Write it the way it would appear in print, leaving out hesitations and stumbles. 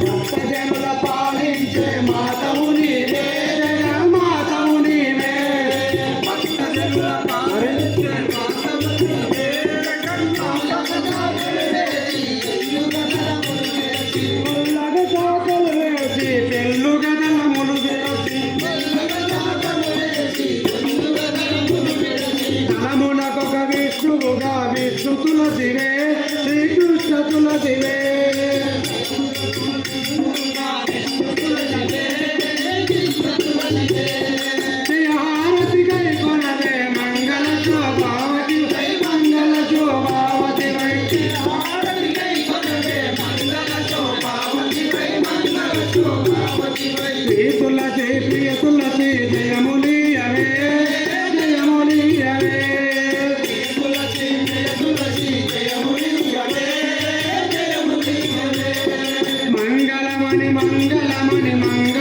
భక్తజనుల పాలించే మాతవు నీవే మాతవు నీవే భక్తజనుల పాలించే మాతవు నీవే ఉల్లగ చాకలు వేసి తెల్లు గదల ములుగేసి తలమునకొక విష్ణువుగా విష్ణు తులసివే శ్రీకృష్ణ తులసివే హారతి కై కొనవే మంగళ శోభావతి వై మంగళ శోభావతి వై హారతి కై కొనవే మంగళ శోభావతి వై మంగళ శోభావతి వై ప్రియ తులసి జయములీయవే జయములీయవే తులసి జయములీయవే జయములీయవే మంగళమణి మంగళమణి మంగళ